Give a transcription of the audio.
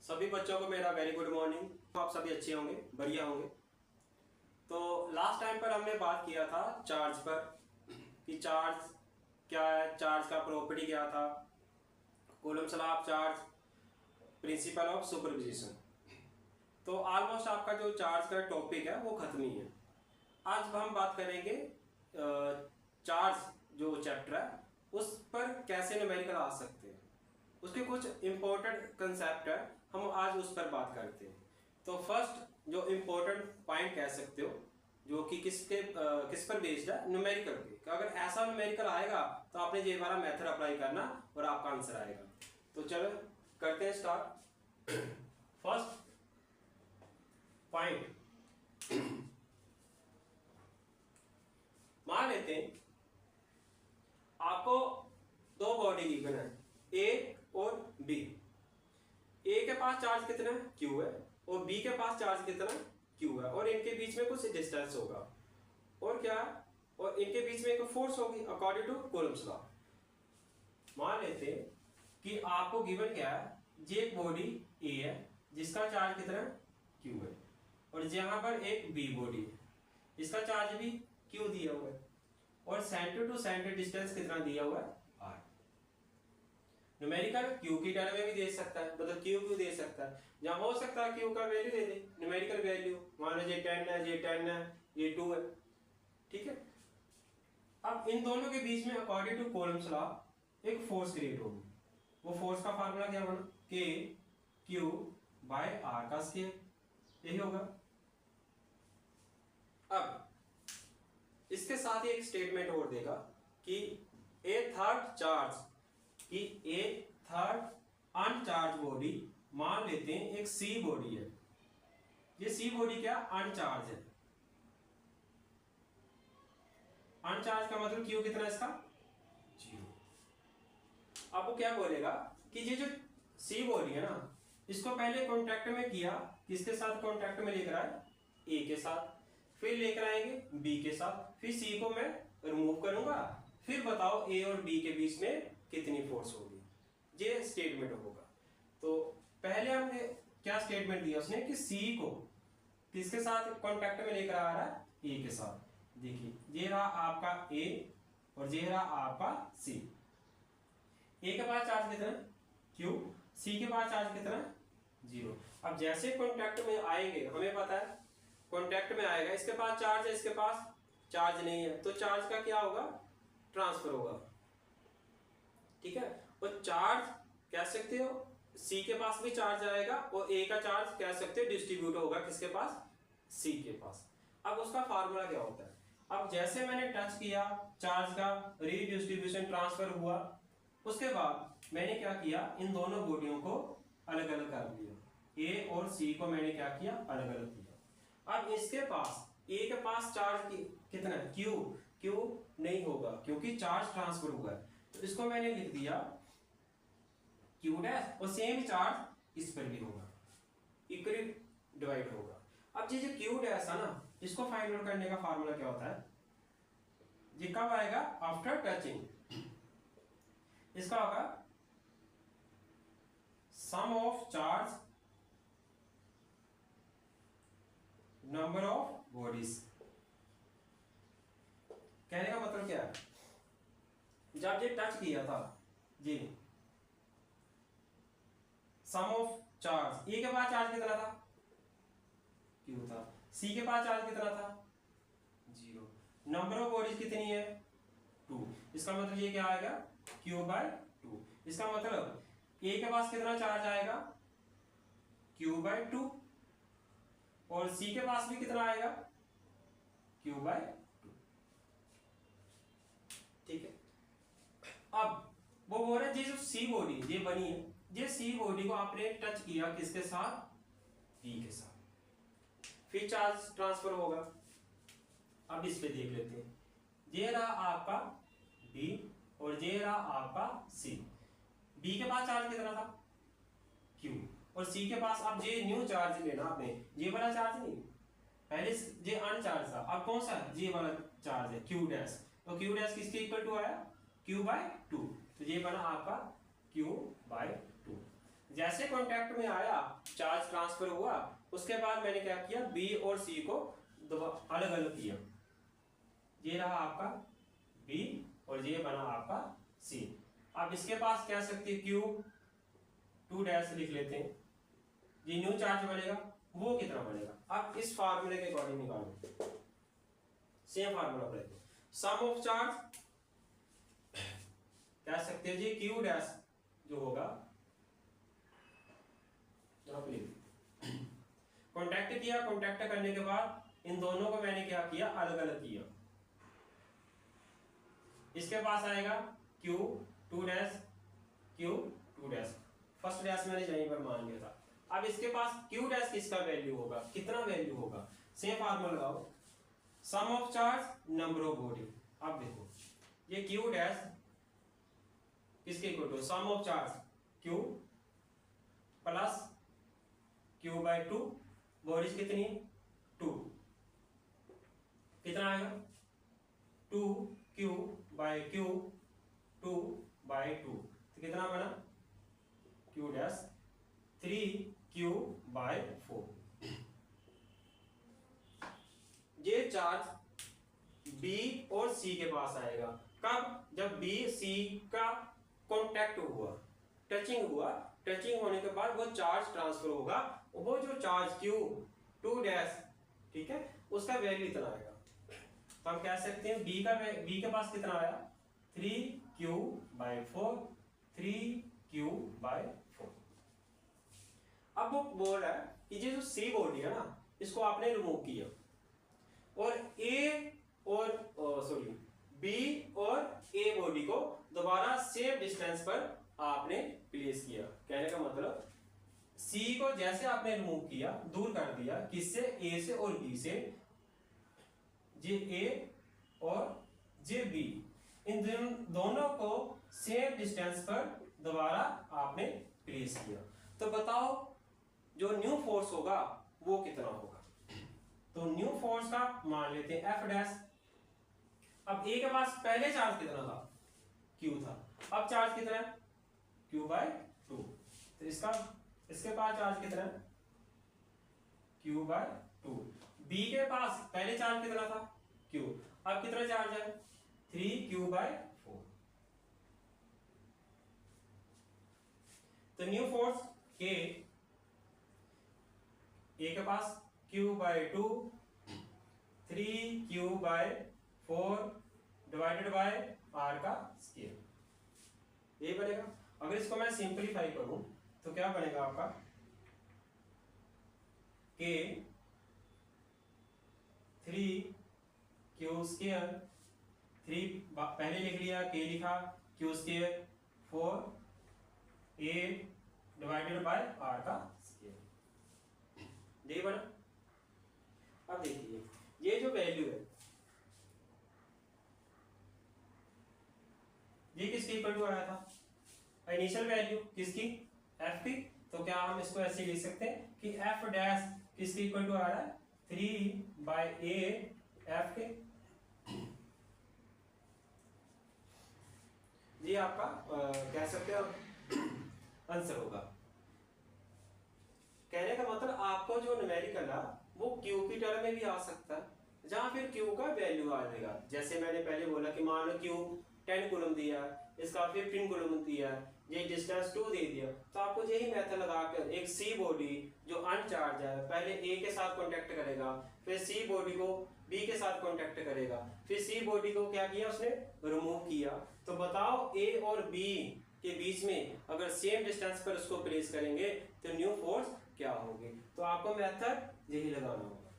सभी बच्चों को मेरा वेरी गुड मॉर्निंग। तो आप सभी अच्छे होंगे, बढ़िया होंगे। तो लास्ट टाइम पर हमने बात किया था चार्ज पर कि चार्ज क्या है, चार्ज का प्रॉपर्टी क्या था, coulomb law of charge, principle of superposition. तो ऑलमोस्ट आपका जो चार्ज का टॉपिक है वो खत्म ही है। आज हम बात करेंगे चार्ज जो चैप्टर है उस पर कैसे न्यूमेरिकल आ सकते हैं, उसके कुछ इंपॉर्टेंट कंसेप्ट है, हम आज उस पर बात करते हैं। तो फर्स्ट जो इंपॉर्टेंट पॉइंट कह सकते हो जो कि किस पर बेस्ड है, न्यूमेरिकल पे। अगर ऐसा न्यूमेरिकल आएगा तो आपने ये वाला मेथड अप्लाई करना और आपका आंसर आएगा। तो चलो करते हैं स्टार्ट। फर्स्ट पॉइंट, मान लेते हैं आपको दो बॉडी गिवन है, ए और बी। ए के पास चार्ज कितना है, क्यू है, और बी के पास चार्ज कितना है, क्यू है, और इनके बीच में कुछ डिस्टेंस होगा और क्या, और इनके बीच में एक फोर्स होगी अकॉर्डिंग टू कूलम्ब लॉ। मान लेते हैं कि आपको गिवन क्या है, ये एक बॉडी ए है जिसका चार्ज कितना है, क्यू है, और यहां पर एक बी बॉडी है इसका चार्ज भी क्यू दिया हुआ है, और सेंटर टू सेंटर डिस्टेंस कितना दिया हुआ है, आर। न्यूमेरिकल क्यू की टर्म में भी दे सकता है, मतलब क्यू दे सकता है, जहां हो सकता है क्यू का वैल्यू दे दे न्यूमेरिकल वैल्यू, मान लो ये 10 है, ये 10 है, ये 2 है, ठीक है। अब इन दोनों के बीच में अकॉर्डिंग टू कूलम्ब लॉ एक फोर्स क्रिएट होगी। वो फोर्स का फार्मूला क्या बना, के क्यू बाय आर का स्क्वायर, यही होगा। अब इसके साथ ही एक स्टेटमेंट और देगा कि ए थर्ड चार्ज, कि ए थर्ड अनचार्ज बॉडी, मान लेते हैं एक सी बॉडी है, ये सी बॉडी क्या अनचार्ज है। अनचार्ज का मतलब क्यू कितना है इसका, 0। अब वो क्या बोलेगा कि ये जो सी बॉडी है ना, इसको पहले कॉन्टैक्ट में किया, किसके साथ कॉन्टैक्ट में लेकर आए, ए के साथ, फिर लेकर आएंगे बी के साथ, फिर सी को मैं रिमूव करूंगा, फिर बताओ ए और बी के बीच में कितनी फोर्स होगी, ये स्टेटमेंट होगा। तो पहले हमने क्या स्टेटमेंट दिया उसने कि सी को किसके साथ कॉन्टैक्ट में लेकर आ रहा है, ए के साथ। देखिए ये रहा आपका ए और ये रहा आपका सी। ए के पास चार्ज कितना है, क्यू, सी के पास चार्ज कितना है, 0। अब जैसे कॉन्टैक्ट में आएंगे, हमें पता है कॉन्टैक्ट में आएगा, इसके पास चार्ज है, इसके पास चार्ज नहीं है, तो चार्ज का क्या होगा, ट्रांसफर होगा, ठीक है। और चार्ज कह सकते हो सी के पास भी चार्ज आएगा और ए का चार्ज कह सकते हो डिस्ट्रीब्यूट होगा किसके पास, सी के पास। अब उसका फार्मूला क्या होता है, अब जैसे मैंने टच किया चार्ज का रीडिस्ट्रीब्यूशन ट्रांसफर हुआ, उसके बाद मैंने क्या किया, इन दोनों बॉडियों को अलग अलग कर दिया, ए और सी को मैंने क्या किया, अलग अलग किया। अब इसके पास ए के पास चार्ज कितना है, क्यू, क्यू नहीं होगा क्योंकि चार्ज ट्रांसफर हुआ है, तो इसको मैंने लिख दिया क्यू डैश, और सेम चार्ज इस पर भी होगा, इक्वली डिवाइड होगा। अब ये जो क्यू डैश है ना, इसको फाइंड आउट करने का फार्मूला क्या होता है, ये कब आएगा, आफ्टर टचिंग। इसका होगा sum of charge number of bodies. कहने का मतलब क्या है, जब ये टच किया था जी, सम ऑफ चार्ज, ए के पास चार्ज कितना था, क्यू था, सी के पास चार्ज कितना था, 0, नंबर ऑफ बॉडीज कितनी है, 2। इसका मतलब ये क्या आएगा, क्यू बाय 2। इसका मतलब ए के पास कितना चार्ज आएगा, क्यू बाय 2, और सी के पास भी कितना आएगा, क्यू बाय 2, ठीक है। अब वो बोल रहे जो सी बॉडी ये बनी है, ये सी बॉडी को आपने टच किया किसके साथ, बी के साथ, फिर चार्ज ट्रांसफर होगा। अब इस पे देख लेते हैं, ये रहा आपका बी और ये रहा आपका सी। बी के पास चार्ज कितना था, क्यू, और सी के पास, अब ये न्यू चार्ज लेना आपने, ये वाला चार्ज नहीं, पहले ये अनचार्ज था, अब कौन सा, ये वाला चार्ज है क्यू डैश, तो क्यू डैश किसके इक्वल टू आया, क्यू बाय 2, तो ये बना आपका क्यू बाय 2। जैसे कॉन्टैक्ट में आया चार्ज ट्रांसफर हुआ, उसके बाद मैंने क्या किया, बी और सी को अलग अलग किया। ये रहा आपका बी और ये बना आपका सी। अब इसके पास कह सकते हैं क्यू 2 डैश लिख लेते हैं। ये न्यू चार्ज बनेगा, वो कितना बनेगा, आप इस फार्मूले के अकॉर्डिंग निकालो। सेम फार्मूला पढ़ेंगे। सम ऑफ चार्ज कह सकते हैं जी क्यू डैश जो होगा, कॉन्टैक्ट किया, कॉन्टैक्ट करने के बाद इन दोनों को मैंने क्या किया, अलग अलग किया। इसके पास आएगा Q 2 dash Q 2 dash, first dash मैंने यहीं पर मान लिया था। अब इसके पास Q डैश किसका वैल्यू होगा, कितना वैल्यू होगा, सेम फार्मूला लगाओ, sum of charge number of body. अब देखो ये Q डैश किसके equal to, sum of charge Q plus Q by 2, bodies कितनी 2, कितना आएगा 2Q बाय Q 2 बाय 2, तो कितना बना Q डैश 3Q बाय 4। ये चार्ज B और C के पास आएगा कब, जब B C का कॉन्टैक्ट हुआ, टचिंग हुआ, टचिंग होने के बाद वो चार्ज ट्रांसफर होगा, वो जो चार्ज Q 2 डैश, ठीक है, उसका वैल्यू इतना आएगा। तो हम कह सकते हैं B के पास कितना आया 3Q बाय 4, 3Q बाय 4। अब वो बोल रहा है कि ये जो C बॉडी है ना, इसको आपने रिमूव किया और B और A बॉडी को दोबारा सेम डिस्टेंस पर आपने प्लेस किया। कहने का मतलब C को जैसे आपने रिमूव किया, दूर कर दिया, किससे, A से और B से, जे A और जे B, इन दोनों को सेम डिस्टेंस पर दोबारा आपने प्लेस किया। तो बताओ जो न्यू फोर्स होगा वो कितना होगा। तो न्यू फोर्स का मान लेते हैं F डैश। अब A के पास पहले चार्ज कितना था, Q था, अब चार्ज कितना है Q बाय 2, तो इसके पास चार्ज कितना है Q बाय 2। B के पास पहले चार्ज कितना था Q, अब कितना चार्ज है 3Q बाय 4। तो न्यू फोर्स K, A के पास Q by 2, 3Q by 4 divided by R का स्क्वायर, ये बनेगा। अगर इसको मैं सिंपलीफाई करूं तो क्या बनेगा आपका K 3Q स्क्वायर, 3 पहले लिख लिया, K लिखा, Q square 4A divided by R का स्क्वायर, ये बना। अब देखिए ये जो वैल्यू है ये किसके इक्वल टू आया था, इनिशियल वैल्यू किसकी, F की। तो क्या हम इसको ऐसे लिख सकते हैं कि F डैश किसके इक्वल टू आ रहा है 3 बाय A F के। ये आपका कह सकते हो आंसर होगा। कहने का मतलब आपको जो न्यूमेरिकल है वो Q की टर्म में भी आ सकता है, जहां फिर Q का वैल्यू आ जाएगा। जैसे मैंने पहले बोला कि मान लो Q 10 कूलम दिया, इसका 15 कूलम दिया, ये डिस्टेंस 2 दे दिया, तो आपको यही मेथड लगाकर एक C बॉडी जो अनचार्ज है पहले A के साथ कांटेक्ट करेगा, फिर C बॉडी को B के साथ कांटेक्ट करेगा, फिर C बॉडी को क्या किया उसने रिमूव किया। तो बताओ A और B के बीच में अगर सेम डिस्टेंस पर उसको प्लेस करेंगे तो न्यू फोर्स क्या होगी। तो आपको मेथड यही लगाना होगा।